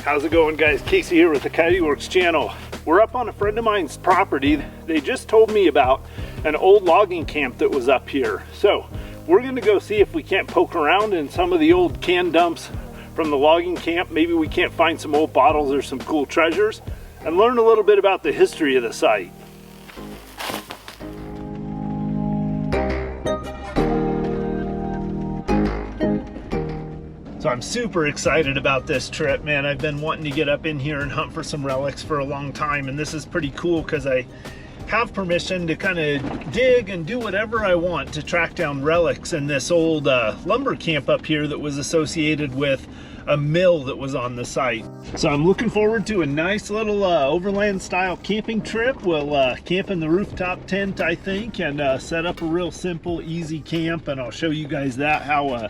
How's it going, guys? Casey here with the Coyote Works channel. We're up on a friend of mine's property. They just told me about an old logging camp that was up here. So we're gonna go see if we can't poke around in some of the old can dumps from the logging camp. Maybe we can't find some old bottles or some cool treasures and learn a little bit about the history of the site. So I'm super excited about this trip, man. I've been wanting to get up in here and hunt for some relics for a long time, and this is pretty cool because I have permission to kind of dig and do whatever I want to track down relics in this old lumber camp up here that was associated with a mill that was on the site. So I'm looking forward to a nice little overland style camping trip. We'll camp in the rooftop tent, I think, and set up a real simple, easy camp, and I'll show you guys that, how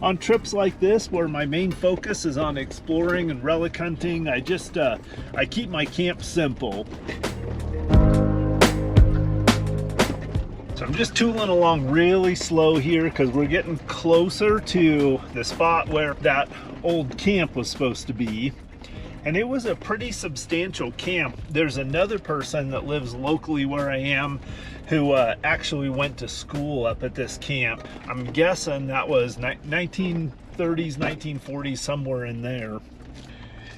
on trips like this, where my main focus is on exploring and relic hunting, I keep my camp simple. So I'm just tooling along really slow here because we're getting closer to the spot where that old camp was supposed to be. And it was a pretty substantial camp. There's another person that lives locally where I am who actually went to school up at this camp. I'm guessing that was 1930s, 1940s, somewhere in there.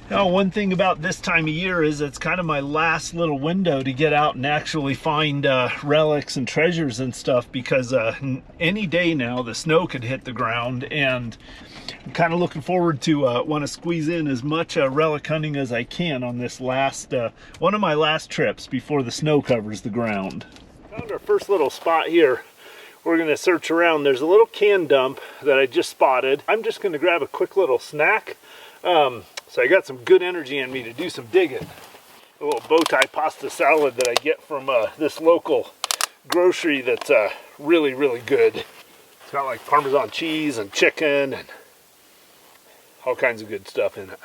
Now, one thing about this time of year is it's kind of my last little window to get out and actually find relics and treasures and stuff, because any day now the snow could hit the ground, and I'm kind of looking forward to want to squeeze in as much relic hunting as I can on this last one of my last trips before the snow covers the ground. Found our first little spot here. We're going to search around. There's a little can dump that I just spotted. I'm just going to grab a quick little snack. So I got some good energy in me to do some digging. A little bow tie pasta salad that I get from this local grocery that's really, really good. It's got like Parmesan cheese and chicken and all kinds of good stuff in it.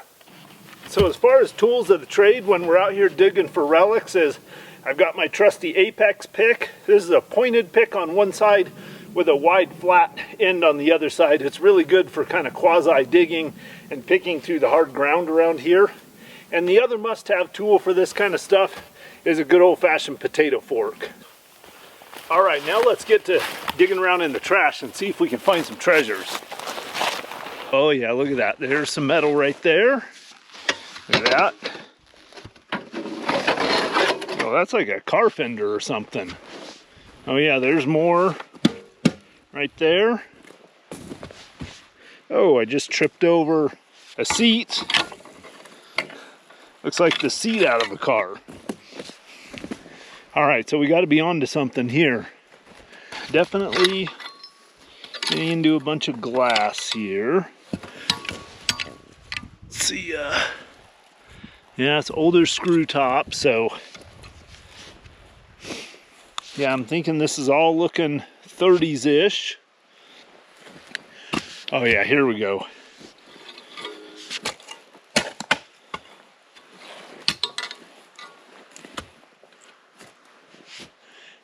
So as far as tools of the trade when we're out here digging for relics is, I've got my trusty Apex pick. This is a pointed pick on one side with a wide flat end on the other side. It's really good for kind of quasi digging and picking through the hard ground around here. And the other must-have tool for this kind of stuff is a good old-fashioned potato fork. All right, now let's get to digging around in the trash and see if we can find some treasures. Oh yeah, look at that. There's some metal right there. Look at that. Oh, that's like a car fender or something. Oh yeah, there's more right there. Oh, I just tripped over a seat. Looks like the seat out of a car. All right, so we got to be on to something here. Definitely getting into a bunch of glass here. Let's see, yeah, it's older screw top, so yeah, I'm thinking this is all looking 30s-ish. Oh yeah, here we go.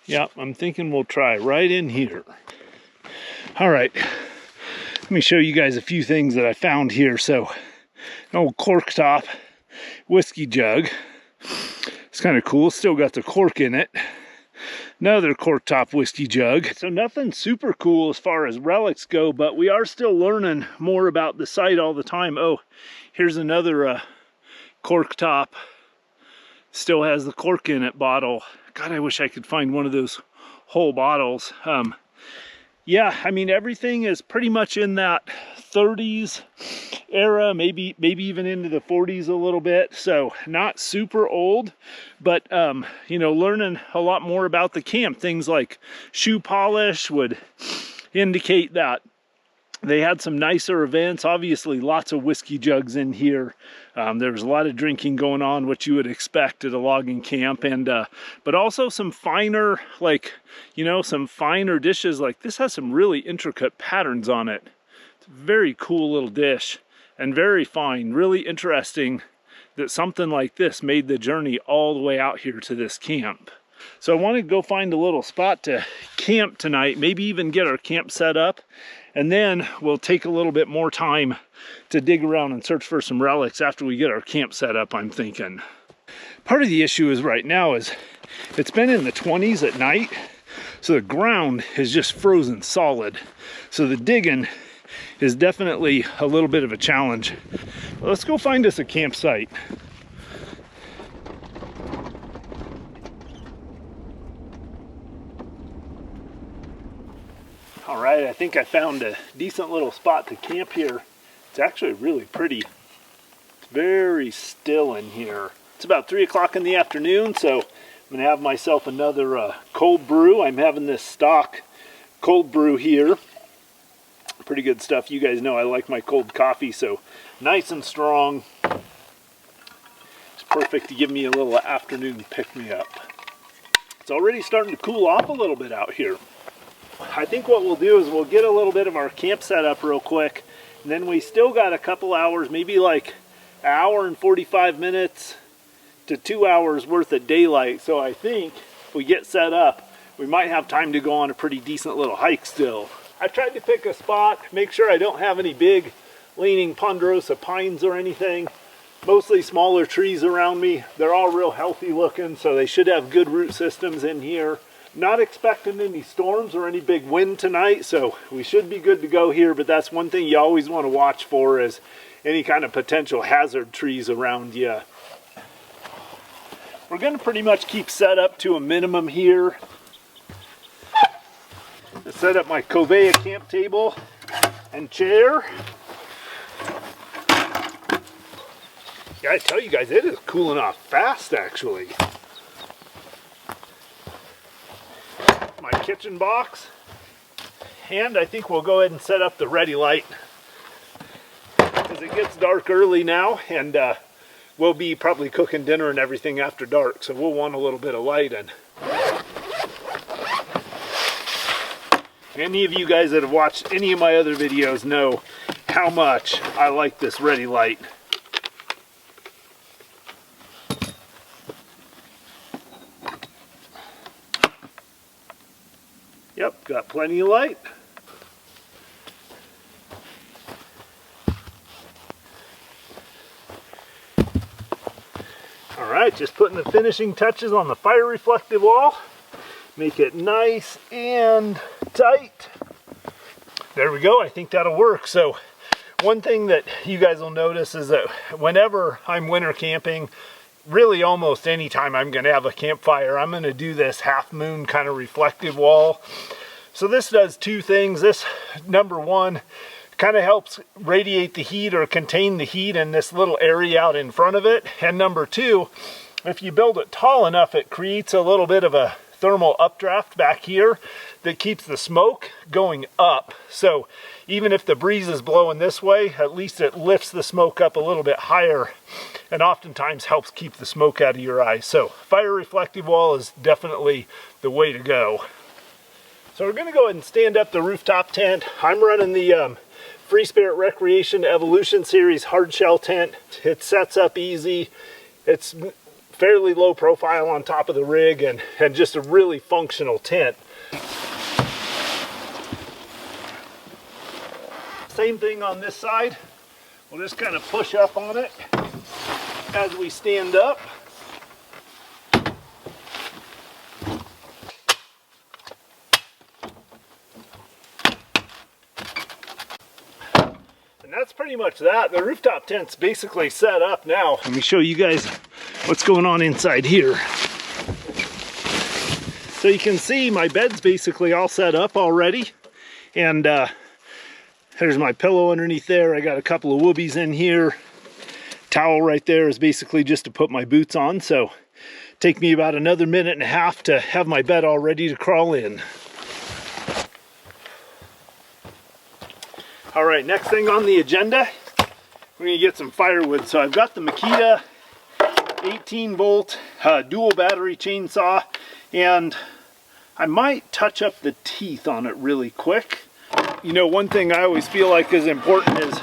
Yeah, I'm thinking we'll try right in here. All right, let me show you guys a few things that I found here. So, an old cork top whiskey jug. It's kind of cool, still got the cork in it. Another cork top whiskey jug. So nothing super cool as far as relics go, but we are still learning more about the site all the time. Oh, here's another cork top, still has the cork in it bottle. God, I wish I could find one of those whole bottles. Yeah, I mean, everything is pretty much in that 30s era, maybe even into the 40s a little bit. So not super old, but you know, learning a lot more about the camp. Things like shoe polish would indicate that they had some nicer events. Obviously lots of whiskey jugs in here. There was a lot of drinking going on, which you would expect at a logging camp, and but also some finer, like, you know, some finer dishes. Like this has some really intricate patterns on it. It's a very cool little dish and very fine. Really interesting that something like this made the journey all the way out here to this camp. So I want to go find a little spot to camp tonight, maybe even get our camp set up And then we'll take a little bit more time to dig around and search for some relics after we get our camp set up, I'm thinking. Part of the issue is right now is it's been in the 20s at night, so the ground is just frozen solid. So the digging is definitely a little bit of a challenge. Well, let's go find us a campsite. All right, I think I found a decent little spot to camp here. It's actually really pretty. It's very still in here. It's about 3 o'clock in the afternoon, so I'm gonna have myself another cold brew. I'm having this stock cold brew here. Pretty good stuff. You guys know I like my cold coffee, so nice and strong. It's perfect to give me a little afternoon pick-me-up. It's already starting to cool off a little bit out here. I think what we'll do is we'll get a little bit of our camp set up real quick, and then we still got a couple hours, maybe like an hour and 45 minutes to 2 hours worth of daylight. So I think if we get set up, we might have time to go on a pretty decent little hike still. I tried to pick a spot, make sure I don't have any big leaning ponderosa pines or anything. Mostly smaller trees around me. They're all real healthy looking, so they should have good root systems in here. Not expecting any storms or any big wind tonight, so we should be good to go here, but that's one thing you always want to watch for is any kind of potential hazard trees around you. We're going to pretty much keep set up to a minimum here. I set up my Covea camp table and chair. Yeah, I tell you guys, it is cooling off fast actually. My kitchen box, and I think we'll go ahead and set up the ready light because it gets dark early now, and we'll be probably cooking dinner and everything after dark, so we'll want a little bit of light. And any of you guys that have watched any of my other videos know how much I like this ready light. Yep, got plenty of light. All right, just putting the finishing touches on the fire reflective wall. Make it nice and tight. There we go, I think that'll work. So one thing that you guys will notice is that whenever I'm winter camping, really almost any time I'm going to have a campfire, I'm going to do this half moon kind of reflective wall. So this does two things. This, number one, kind of helps radiate the heat or contain the heat in this little area out in front of it. And number two, if you build it tall enough, it creates a little bit of a thermal updraft back here that keeps the smoke going up. So even if the breeze is blowing this way, at least it lifts the smoke up a little bit higher and oftentimes helps keep the smoke out of your eyes. So fire reflective wall is definitely the way to go. So we're going to go ahead and stand up the rooftop tent. I'm running the Free Spirit Recreation Evolution Series hard shell tent. It sets up easy. It's fairly low profile on top of the rig, and just a really functional tent. Same thing on this side. We'll just kind of push up on it as we stand up. And that's pretty much that. The rooftop tent's basically set up now. Let me show you guys what's going on inside here. So you can see my bed's basically all set up already, and there's my pillow underneath there. I got a couple of whoobies in here. Towel right there is basically just to put my boots on, so take me about another minute and a half to have my bed all ready to crawl in. All right, next thing on the agenda, we're gonna get some firewood. So I've got the Makita 18 volt dual battery chainsaw, and I might touch up the teeth on it really quick. You know, one thing I always feel like is important is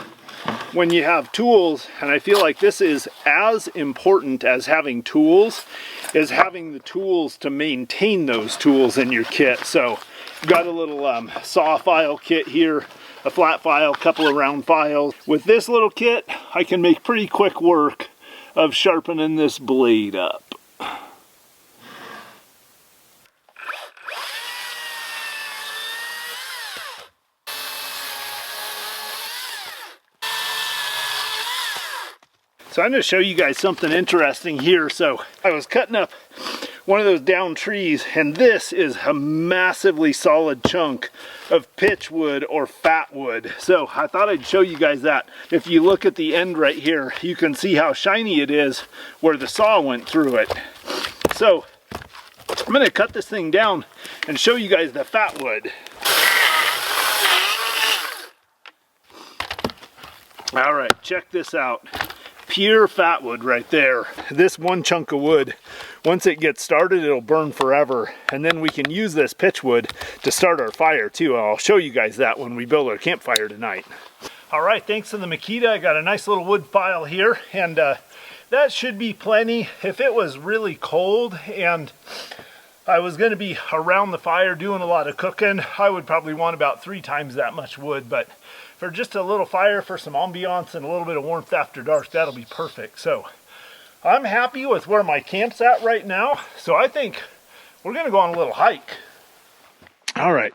when you have tools, and I feel like this is as important as having tools, is having the tools to maintain those tools in your kit. So I've got a little saw file kit here. a flat file, a couple of round files. With this little kit, I can make pretty quick work of sharpening this blade up. So I'm going to show you guys something interesting here. So I was cutting up one of those down trees, and this is a massively solid chunk of pitch wood or fat wood. So I thought I'd show you guys that. If you look at the end right here, you can see how shiny it is where the saw went through it. So I'm going to cut this thing down and show you guys the fat wood. All right, check this out. Pure fat wood right there. This one chunk of wood, once it gets started, it'll burn forever. And then we can use this pitch wood to start our fire too. I'll show you guys that when we build our campfire tonight. All right, thanks to the Makita, I got a nice little wood pile here, and that should be plenty. If it was really cold and I was going to be around the fire doing a lot of cooking, I would probably want about 3 times that much wood, but for just a little fire, for some ambiance and a little bit of warmth after dark, that'll be perfect. So I'm happy with where my camp's at right now, so I think we're going to go on a little hike. All right,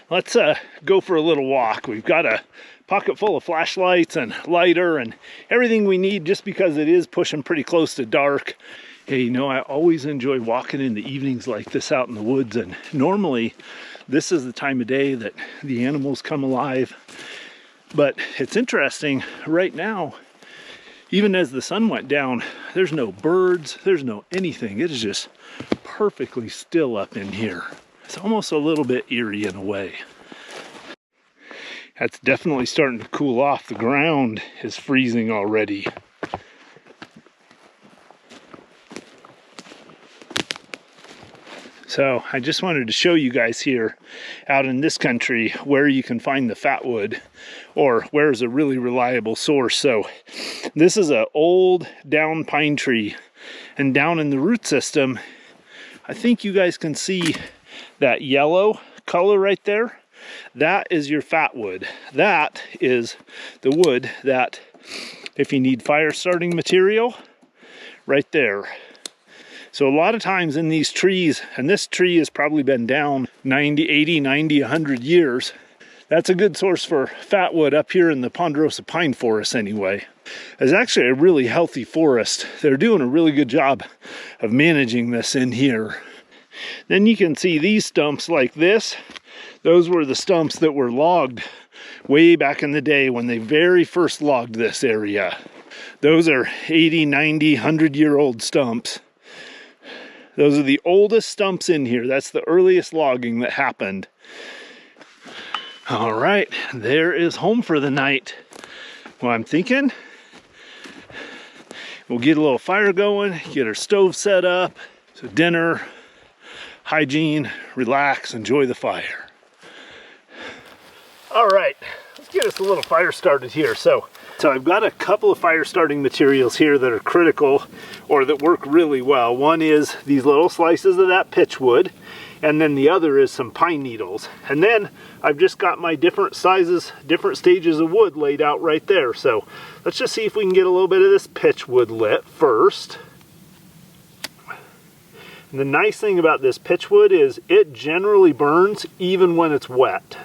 let's go for a little walk. We've got a pocket full of flashlights and lighter and everything we need, just because it is pushing pretty close to dark. Hey, you know, I always enjoy walking in the evenings like this out in the woods, and normally this is the time of day that the animals come alive. But it's interesting right now, even as the sun went down, there's no birds, there's no anything. It is just perfectly still up in here. It's almost a little bit eerie in a way. That's definitely starting to cool off. The ground is freezing already. So I just wanted to show you guys here out in this country where you can find the fat wood, or where's a really reliable source. So this is an old down pine tree, and down in the root system, I think you guys can see that yellow color right there. That is your fat wood. That is the wood that, if you need fire starting material, right there. So a lot of times in these trees, and this tree has probably been down 90, 80, 90, 100 years, that's a good source for fat wood up here in the ponderosa pine forest anyway. It's actually a really healthy forest. They're doing a really good job of managing this in here. Then you can see these stumps like this. Those were the stumps that were logged way back in the day when they very first logged this area. Those are 80, 90, 100-year-old stumps. Those are the oldest stumps in here. That's the earliest logging that happened. All right, there is home for the night. Well, I'm thinking we'll get a little fire going, get our stove set up. So dinner, hygiene, relax, enjoy the fire. All right, let's get us a little fire started here. So I've got a couple of fire starting materials here that are critical, or that work really well. One is these little slices of that pitch wood, and then the other is some pine needles. And then I've just got my different sizes, different stages of wood laid out right there. So let's just see if we can get a little bit of this pitch wood lit first. And the nice thing about this pitch wood is it generally burns even when it's wet.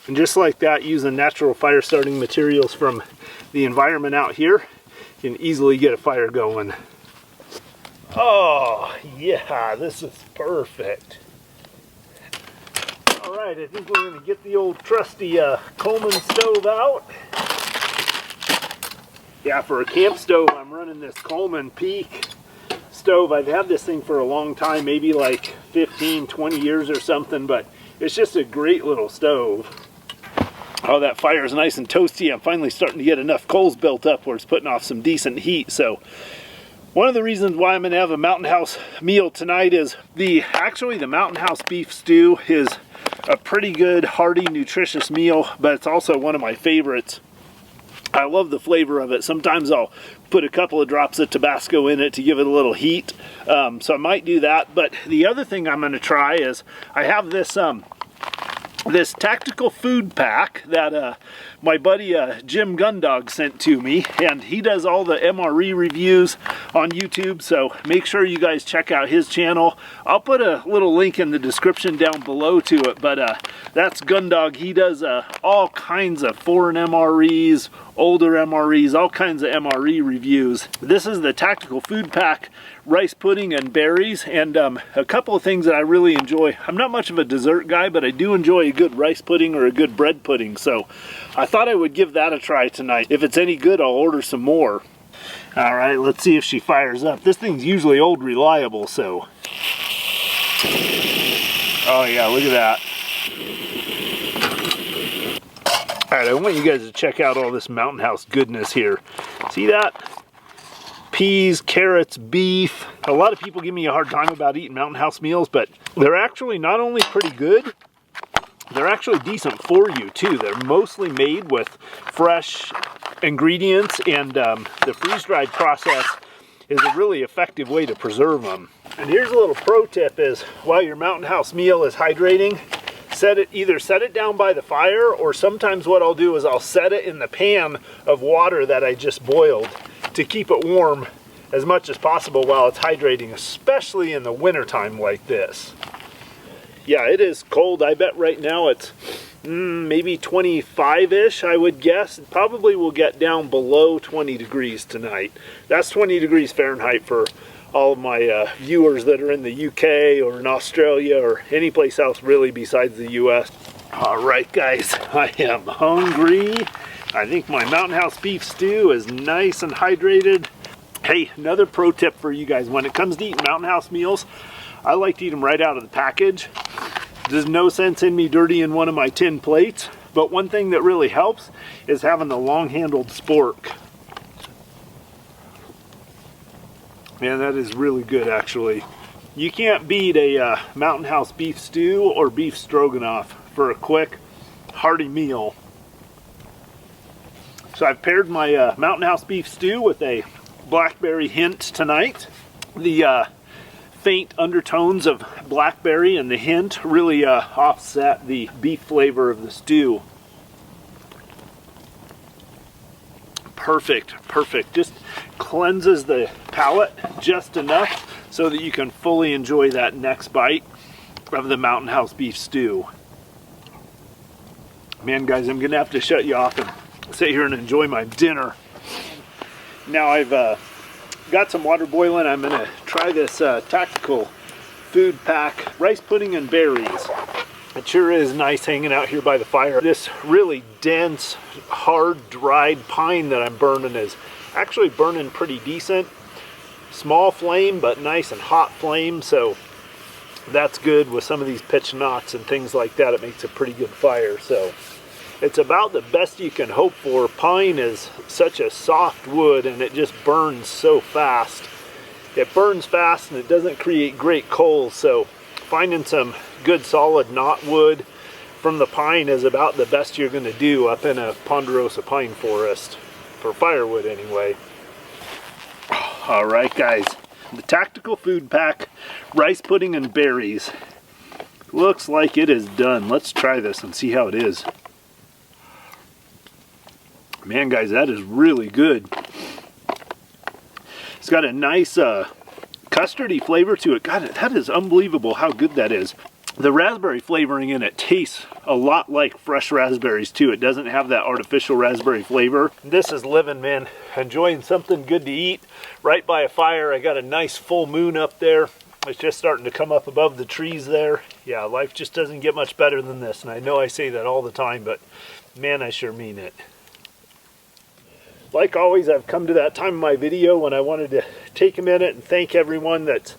And just like that, using natural fire starting materials from the environment out here, you can easily get a fire going. Oh, yeah, this is perfect. All right, I think we're gonna get the old trusty Coleman stove out. Yeah, for a camp stove, I'm running this Coleman Peak stove. I've had this thing for a long time, maybe like 15, 20 years or something, but it's just a great little stove. Oh, that fire is nice and toasty. I'm finally starting to get enough coals built up where it's putting off some decent heat. So one of the reasons why I'm going to have a Mountain House meal tonight is actually the Mountain House beef stew is a pretty good, hearty, nutritious meal, but it's also one of my favorites. I love the flavor of it. Sometimes I'll put a couple of drops of Tabasco in it to give it a little heat. So I might do that. But the other thing I'm going to try is I have this this tactical food pack that my buddy Jim Gundog sent to me, and he does all the MRE reviews on YouTube, so make sure you guys check out his channel. I'll put a little link in the description down below to it, but that's Gundog. He does all kinds of foreign MREs, older MREs, all kinds of MRE reviews. This is the tactical food pack rice pudding and berries, and a couple of things that I really enjoy. I'm not much of a dessert guy, but I do enjoy a good rice pudding or a good bread pudding, so I thought I would give that a try tonight. If it's any good, I'll order some more. All right, let's see if she fires up. This thing's usually old reliable, so. Oh yeah, look at that. All right, I want you guys to check out all this Mountain House goodness here. See that? Peas, carrots, beef. A lot of people give me a hard time about eating Mountain House meals, but they're actually not only pretty good, they're actually decent for you too. They're mostly made with fresh ingredients, and the freeze-dried process is a really effective way to preserve them. And here's a little pro tip is, while your Mountain House meal is hydrating, either set it down by the fire, or sometimes what I'll do is I'll set it in the pan of water that I just boiled to keep it warm as much as possible while it's hydrating, especially in the winter time like this. Yeah, it is cold. I bet right now it's maybe 25-ish, I would guess. It probably will get down below 20 degrees tonight. That's 20 degrees Fahrenheit for all of my viewers that are in the UK or in Australia or any place else really besides the US. All right, guys, I am hungry. I think my Mountain House beef stew is nice and hydrated. Hey, another pro tip for you guys. When it comes to eating Mountain House meals, I like to eat them right out of the package. There's no sense in me dirtying one of my tin plates, but one thing that really helps is having the long-handled spork. Man, that is really good, actually. You can't beat a Mountain House beef stew or beef stroganoff for a quick, hearty meal. So I've paired my Mountain House beef stew with a blackberry hint tonight. The faint undertones of blackberry and the hint really offset the beef flavor of the stew. Perfect, perfect. Just cleanses the palate just enough so that you can fully enjoy that next bite of the Mountain House beef stew. Man, guys, I'm gonna have to shut you off and sit here and enjoy my dinner. Now I've got some water boiling. I'm gonna try this tactical food pack rice pudding and berries. It sure is nice hanging out here by the fire. This really dense, hard, dried pine that I'm burning is actually burning pretty decent. Small flame, but nice and hot flame, so that's good. With some of these pitch knots and things like that, it makes a pretty good fire. So it's about the best you can hope for. Pine is such a soft wood, and it just burns so fast. It burns fast and it doesn't create great coals, so finding some good solid knot wood from the pine is about the best you're going to do up in a ponderosa pine forest, for firewood anyway. All right, guys, the tactical food pack rice pudding and berries looks like it is done. Let's try this and see how it is. Man, guys, that is really good. It's got a nice custardy flavor to it. God, that is unbelievable how good that is. The raspberry flavoring in it tastes a lot like fresh raspberries too. It doesn't have that artificial raspberry flavor. This is living, man. Enjoying something good to eat right by a fire. I got a nice full moon up there. It's just starting to come up above the trees there. Yeah, life just doesn't get much better than this. And I know I say that all the time, but man, I sure mean it. Like always, I've come to that time of my video when I wanted to take a minute and thank everyone that's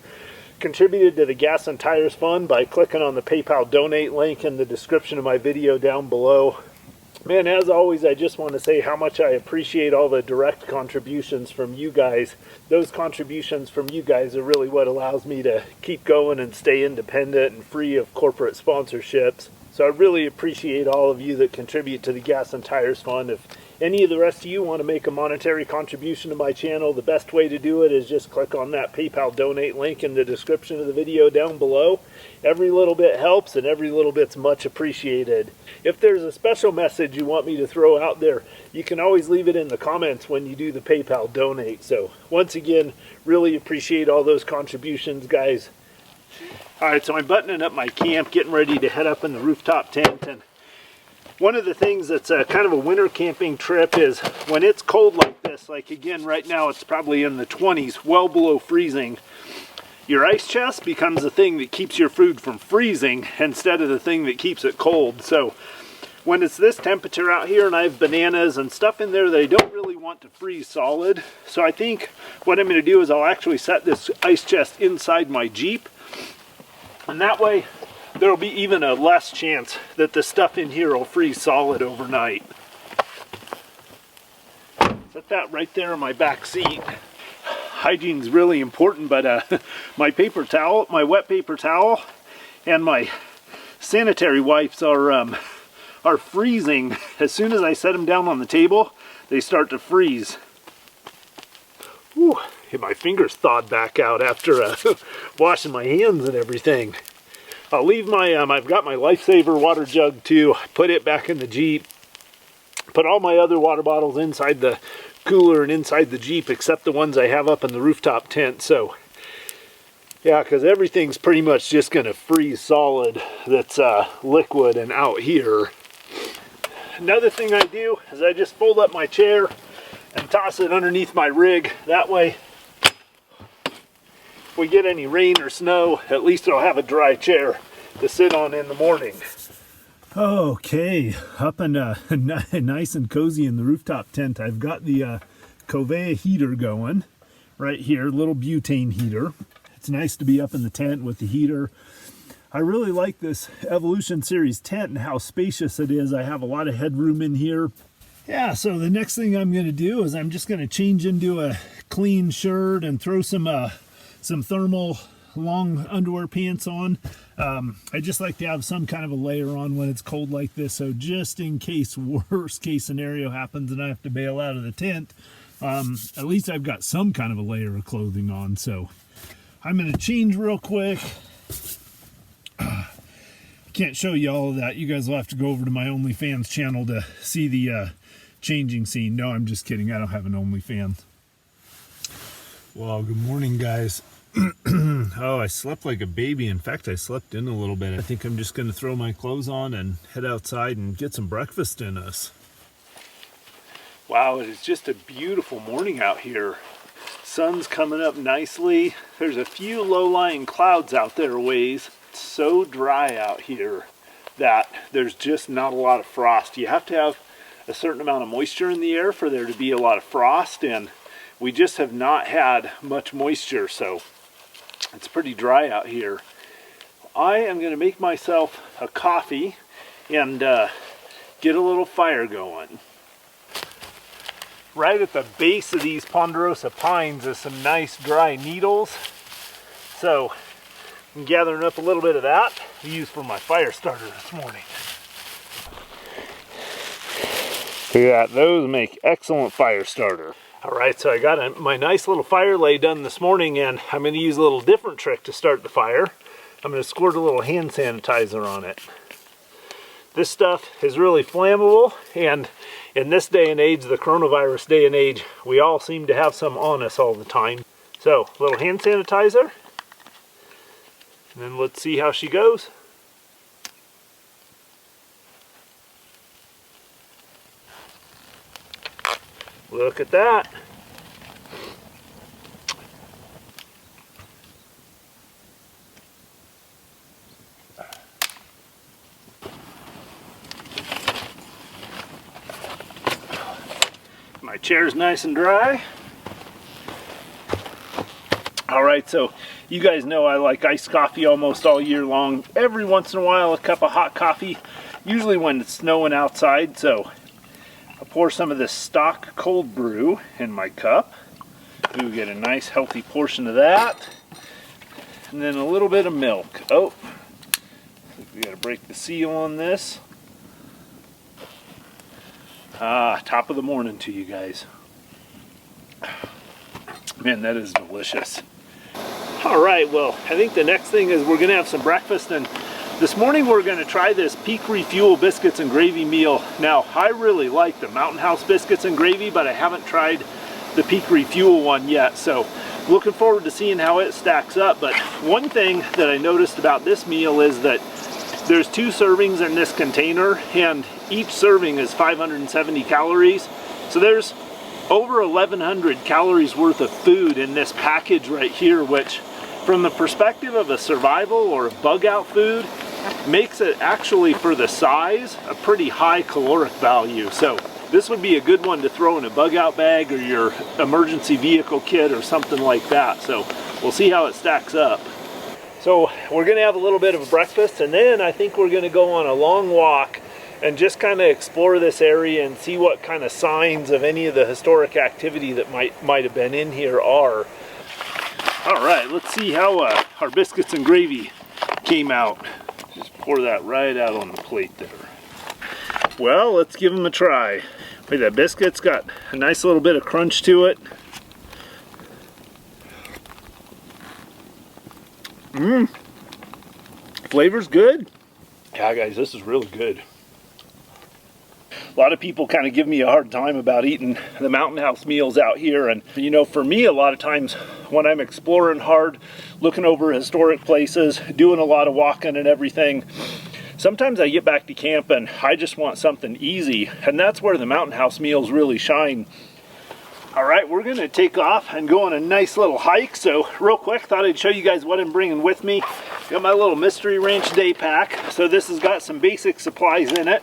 contributed to the Gas and Tires Fund by clicking on the PayPal donate link in the description of my video down below. Man, as always, I just want to say how much I appreciate all the direct contributions from you guys. Those contributions from you guys are really what allows me to keep going and stay independent and free of corporate sponsorships. So I really appreciate all of you that contribute to the Gas and Tires Fund. If any of the rest of you want to make a monetary contribution to my channel, the best way to do it is just click on that PayPal donate link in the description of the video down below. Every little bit helps and every little bit's much appreciated. If there's a special message you want me to throw out there, you can always leave it in the comments when you do the PayPal donate. So once again, really appreciate all those contributions, guys. Alright, so I'm buttoning up my camp, getting ready to head up in the rooftop tent. And one of the things that's kind of a winter camping trip is when it's cold like this, like again right now it's probably in the 20s, well below freezing, your ice chest becomes the thing that keeps your food from freezing instead of the thing that keeps it cold. So when it's this temperature out here and I have bananas and stuff in there that I don't really want to freeze solid, so I think what I'm going to do is I'll actually set this ice chest inside my Jeep, and that way there will be even a less chance that the stuff in here will freeze solid overnight. Set that right there in my back seat. Hygiene is really important, but my paper towel, my wet paper towel, and my sanitary wipes are freezing. As soon as I set them down on the table, they start to freeze. Whew, my fingers thawed back out after washing my hands and everything. I'll leave my, I've got my Lifesaver water jug too. Put it back in the Jeep. Put all my other water bottles inside the cooler and inside the Jeep except the ones I have up in the rooftop tent. So yeah, because everything's pretty much just going to freeze solid that's liquid and out here. Another thing I do is I just fold up my chair and toss it underneath my rig. That way, if we get any rain or snow, at least I'll have a dry chair to sit on in the morning. Okay, up and nice and cozy in the rooftop tent. I've got the Covea heater going right here, little butane heater. It's nice to be up in the tent with the heater. I really like this Evolution Series tent and how spacious it is. I have a lot of headroom in here. Yeah, so the next thing I'm going to do is I'm just going to change into a clean shirt and throw some thermal long underwear pants on. I just like to have some kind of a layer on when it's cold like this, so just in case worst case scenario happens and I have to bail out of the tent, at least I've got some kind of a layer of clothing on. So I'm going to change real quick. Can't show you all of that. You guys will have to go over to my OnlyFans channel to see the changing scene. No, I'm just kidding. I don't have an OnlyFans. Well, good morning, guys. Oh, I slept like a baby. In fact, I slept in a little bit. I think I'm just going to throw my clothes on and head outside and get some breakfast in us. Wow, it is just a beautiful morning out here. Sun's coming up nicely. There's a few low-lying clouds out there a ways. It's so dry out here that there's just not a lot of frost. You have to have a certain amount of moisture in the air for there to be a lot of frost, and we just have not had much moisture, so it's pretty dry out here. I am going to make myself a coffee and get a little fire going. Right at the base of these ponderosa pines is some nice dry needles, so I'm gathering up a little bit of that to use for my fire starter this morning. Yeah, those make excellent fire starter. Alright, so I got my nice little fire lay done this morning, and I'm going to use a little different trick to start the fire. I'm going to squirt a little hand sanitizer on it. This stuff is really flammable, and in this day and age, the coronavirus day and age, we all seem to have some on us all the time. So, a little hand sanitizer, and then let's see how she goes. Look at that. My chair's nice and dry. Alright, so you guys know I like iced coffee almost all year long. Every once in a while a cup of hot coffee, usually when it's snowing outside, so I'll pour some of this stock cold brew in my cup. Ooh, get a nice healthy portion of that. And then a little bit of milk. Oh, we gotta break the seal on this. Top of the morning to you guys. Man, that is delicious. All right, well, I think the next thing is we're gonna have some breakfast, and this morning we're gonna try this Peak Refuel biscuits and gravy meal. Now, I really like the Mountain House biscuits and gravy, but I haven't tried the Peak Refuel one yet, so looking forward to seeing how it stacks up. But one thing that I noticed about this meal is that there's 2 servings in this container, and each serving is 570 calories. So there's over 1,100 calories worth of food in this package right here, which from the perspective of a survival or a bug out food makes it actually, for the size, a pretty high caloric value. So this would be a good one to throw in a bug out bag or your emergency vehicle kit or something like that. So we'll see how it stacks up. So we're gonna have a little bit of a breakfast, and then I think we're gonna go on a long walk and just kind of explore this area and see what kind of signs of any of the historic activity that might have been in here are. All right, let's see how our biscuits and gravy came out. Just pour that right out on the plate there. Well, let's give them a try. Wait, that biscuit's got a nice little bit of crunch to it. Flavor's good. Yeah, guys, this is really good. A lot of people kind of give me a hard time about eating the Mountain House meals out here, and you know, for me, a lot of times when I'm exploring hard, looking over historic places, doing a lot of walking and everything, sometimes I get back to camp and I just want something easy, and that's where the Mountain House meals really shine. All right, we're gonna take off and go on a nice little hike. So real quick, thought I'd show you guys what I'm bringing with me. Got my little Mystery Ranch day pack. So this has got some basic supplies in it,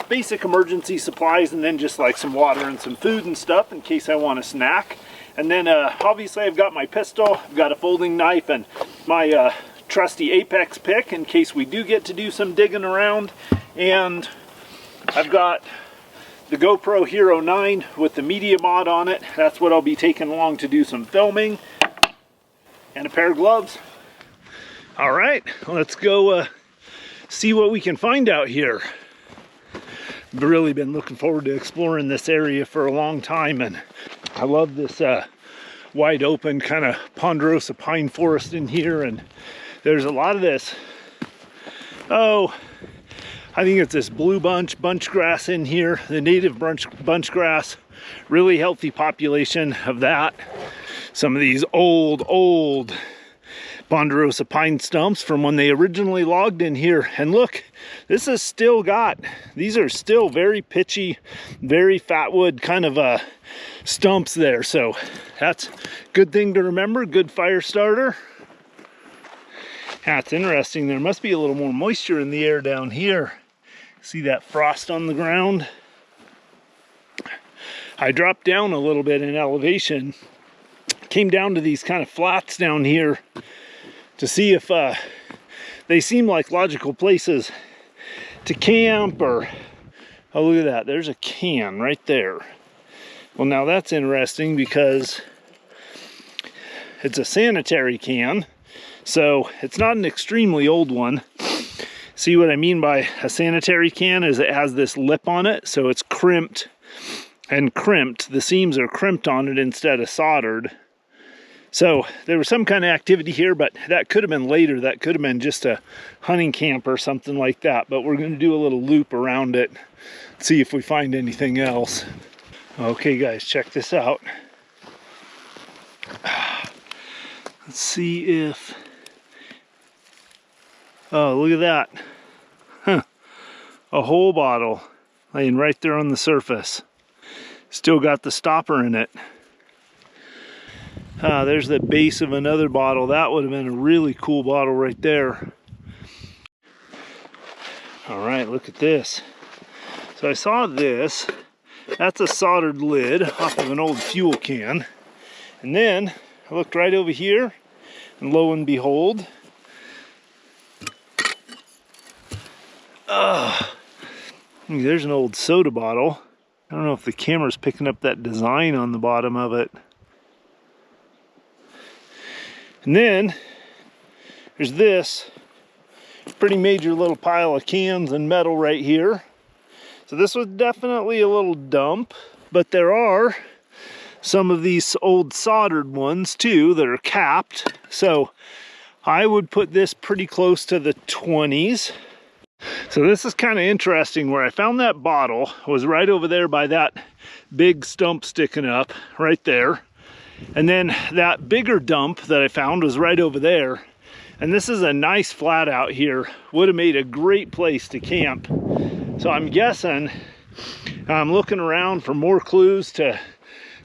basic emergency supplies, and then just like some water and some food and stuff in case I want a snack. And then obviously I've got my pistol, I've got a folding knife, and my trusty Apex pick in case we do get to do some digging around. And I've got the GoPro Hero 9 with the media mod on it. That's what I'll be taking along to do some filming. And a pair of gloves. All right, let's go see what we can find out here. I've really been looking forward to exploring this area for a long time, and I love this wide open kind of ponderosa pine forest in here, and there's a lot of this, I think it's this blue bunch grass in here, the native bunch grass, really healthy population of that. Some of these old ponderosa pine stumps from when they originally logged in here. And look, this is still got, these are still very pitchy, very fatwood kind of stumps there. So that's a good thing to remember, good fire starter. That's interesting, there must be a little more moisture in the air down here. See that frost on the ground? I dropped down a little bit in elevation, came down to these kind of flats down here to see if they seem like logical places to camp, or, oh, look at that, there's a can right there. Well, now that's interesting because it's a sanitary can, so it's not an extremely old one. See what I mean by a sanitary can is it has this lip on it, so it's crimped and crimped. The seams are crimped on it instead of soldered. So there was some kind of activity here, but that could have been later. That could have been just a hunting camp or something like that. But we're going to do a little loop around it, see if we find anything else. Okay guys, check this out. Let's see if... Oh, look at that. Huh. A whole bottle laying right there on the surface. Still got the stopper in it. There's the base of another bottle. That would have been a really cool bottle right there. All right, look at this. So I saw this. That's a soldered lid off of an old fuel can. And then I looked right over here, and lo and behold, there's an old soda bottle. I don't know if the camera's picking up that design on the bottom of it. And then there's this pretty major little pile of cans and metal right here. So this was definitely a little dump, but there are some of these old soldered ones too that are capped. So I would put this pretty close to the 20s. So this is kind of interesting. Where I found that bottle was right over there by that big stump sticking up right there. And then that bigger dump that I found was right over there. And this is a nice flat out here. Would have made a great place to camp. So I'm guessing, I'm looking around for more clues to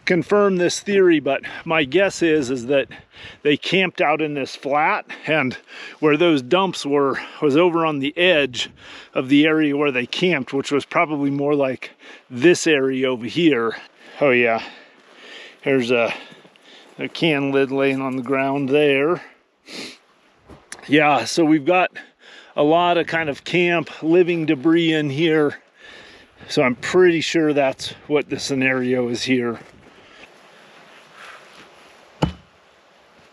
confirm this theory, but my guess is that they camped out in this flat, and where those dumps were was over on the edge of the area where they camped, which was probably more like this area over here. Oh yeah, there's a can lid laying on the ground there. Yeah, so we've got a lot of kind of camp living debris in here, so I'm pretty sure that's what the scenario is here.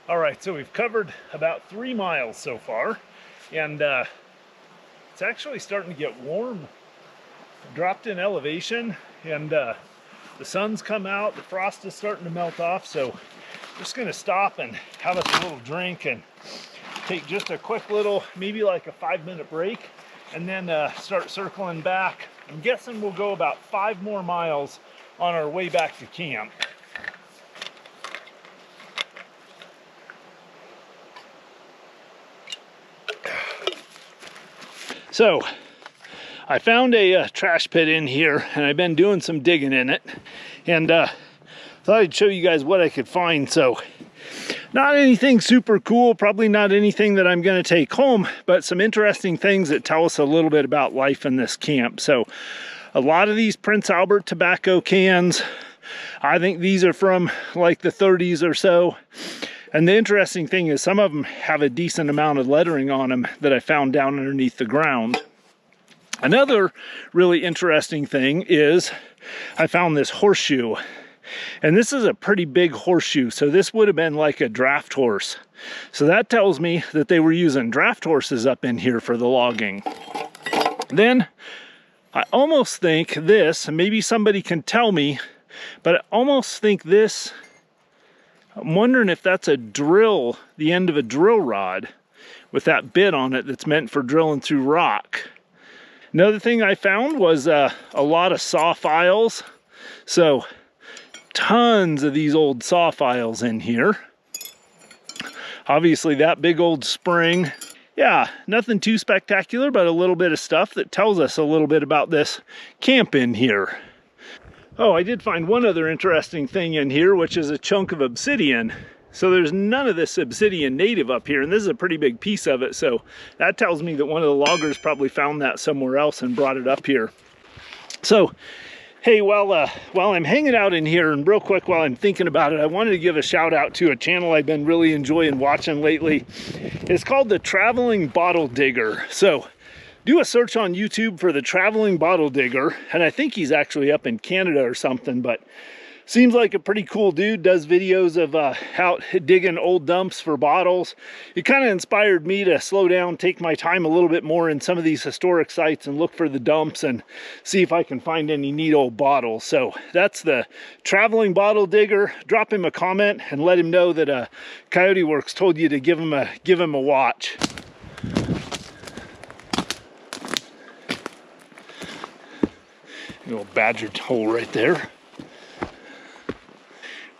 All right, so we've covered about 3 miles so far, and it's actually starting to get warm. Dropped in elevation, and the sun's come out, the frost is starting to melt off, so I'm just gonna stop and have us a little drink and take just a quick little, maybe like a 5-minute break, and then start circling back. I'm guessing we'll go about 5 more miles on our way back to camp. So I found a trash pit in here, and I've been doing some digging in it, and thought I'd show you guys what I could find. So not anything super cool, probably not anything that I'm going to take home, but some interesting things that tell us a little bit about life in this camp. So a lot of these Prince Albert tobacco cans, I think these are from like the 30s or so. And the interesting thing is some of them have a decent amount of lettering on them that I found down underneath the ground. Another really interesting thing is I found this horseshoe. And this is a pretty big horseshoe, so this would have been like a draft horse. So that tells me that they were using draft horses up in here for the logging. Then I almost think this, maybe somebody can tell me, but I almost think this, I'm wondering if that's a drill, the end of a drill rod with that bit on it that's meant for drilling through rock. Another thing I found was a lot of saw files. So tons of these old saw files in here. Obviously that big old spring. Yeah, nothing too spectacular, but a little bit of stuff that tells us a little bit about this camp in here. Oh, I did find one other interesting thing in here, which is a chunk of obsidian. So there's none of this obsidian native up here, and this is a pretty big piece of it. So that tells me that one of the loggers probably found that somewhere else and brought it up here. So, hey, while I'm hanging out in here, and real quick while I'm thinking about it, I wanted to give a shout out to a channel I've been really enjoying watching lately. It's called the Traveling Bottle Digger. So do a search on YouTube for the Traveling Bottle Digger, and I think he's actually up in Canada or something, but seems like a pretty cool dude. Does videos of out digging old dumps for bottles. It kind of inspired me to slow down, take my time a little bit more in some of these historic sites and look for the dumps and see if I can find any neat old bottles. So that's the Traveling Bottle Digger. Drop him a comment and let him know that Coyote Works told you to give him a watch. Little badger hole right there.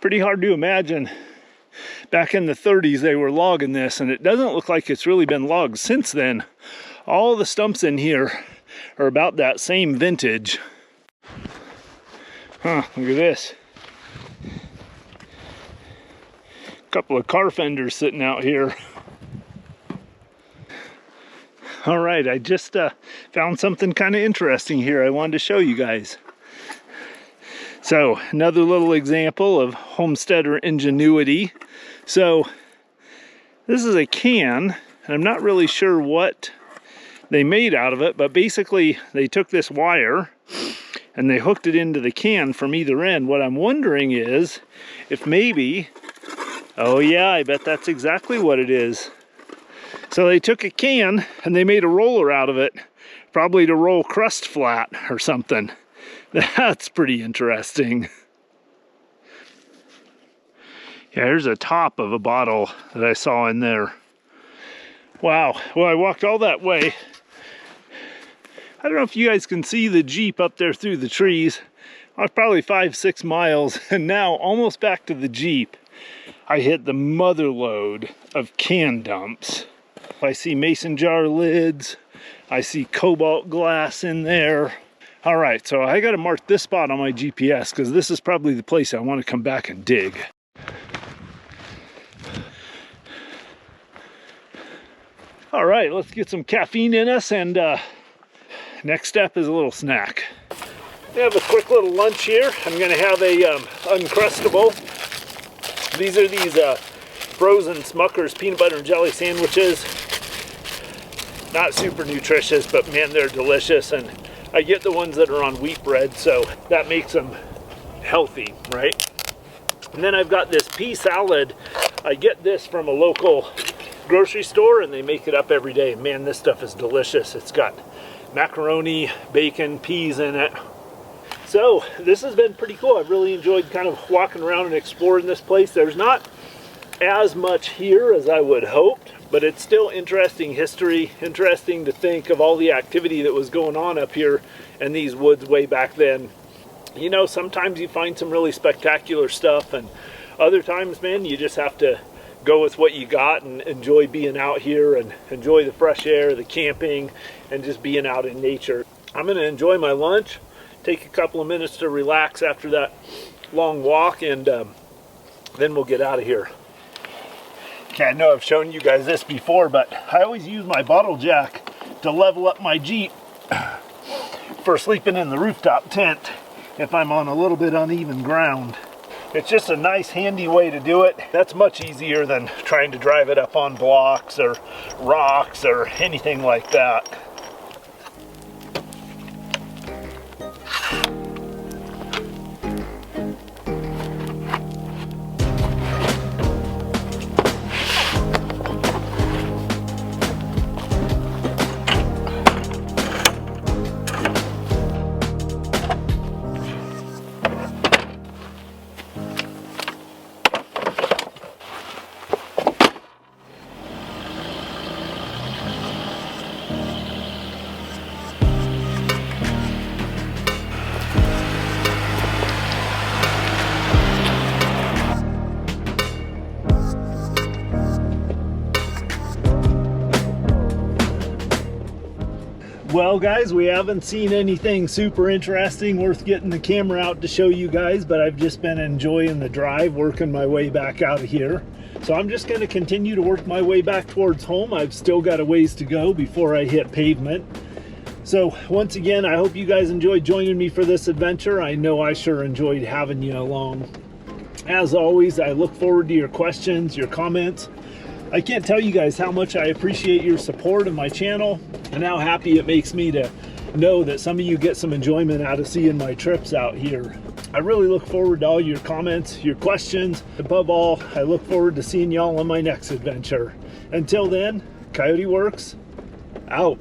Pretty hard to imagine back in the 30s they were logging this, and it doesn't look like it's really been logged since then. All the stumps in here are about that same vintage. Huh, look at this. A couple of car fenders sitting out here. All right, I just found something kind of interesting here I wanted to show you guys. So another little example of homesteader ingenuity. So this is a can, and I'm not really sure what they made out of it, but basically they took this wire and they hooked it into the can from either end. What I'm wondering is if maybe, oh yeah, I bet that's exactly what it is. So they took a can and they made a roller out of it Probably to roll crust flat or something. That's pretty interesting. Yeah, here's a top of a bottle that I saw in there. Wow, well, I walked all that way. I don't know if you guys can see the Jeep up there through the trees. I was probably 5-6 miles, and now almost back to the Jeep, I hit the mother lode of can dumps. I see mason jar lids. I see cobalt glass in there. All right, so I gotta mark this spot on my GPS because this is probably the place I want to come back and dig. All right, let's get some caffeine in us, and next step is a little snack. I have a quick little lunch here. I'm gonna have a Uncrustable. These are these frozen Smucker's peanut butter and jelly sandwiches. Not super nutritious, but man, they're delicious. And I get the ones that are on wheat bread, so that makes them healthy, right? And then I've got this pea salad. I get this from a local grocery store, and they make it up every day. Man, this stuff is delicious. It's got macaroni, bacon, peas in it. So this has been pretty cool. I've really enjoyed kind of walking around and exploring this place. There's not as much here as I would hoped, but it's still interesting history, interesting to think of all the activity that was going on up here in these woods way back then. You know, sometimes you find some really spectacular stuff, and other times, man, you just have to go with what you got and enjoy being out here and enjoy the fresh air, the camping, and just being out in nature. I'm gonna enjoy my lunch, take a couple of minutes to relax after that long walk, and then we'll get out of here. Okay, I know I've shown you guys this before, but I always use my bottle jack to level up my Jeep for sleeping in the rooftop tent if I'm on a little bit uneven ground. It's just a nice handy way to do it. That's much easier than trying to drive it up on blocks or rocks or anything like that. Well guys, we haven't seen anything super interesting worth getting the camera out to show you guys, but I've just been enjoying the drive, working my way back out of here. So I'm just going to continue to work my way back towards home. I've still got a ways to go before I hit pavement. So once again, I hope you guys enjoyed joining me for this adventure. I know I sure enjoyed having you along. As always, I look forward to your questions, your comments. I can't tell you guys how much I appreciate your support of my channel and how happy it makes me to know that some of you get some enjoyment out of seeing my trips out here. I really look forward to all your comments, your questions. Above all, I look forward to seeing y'all on my next adventure. Until then, Coyote Works, out.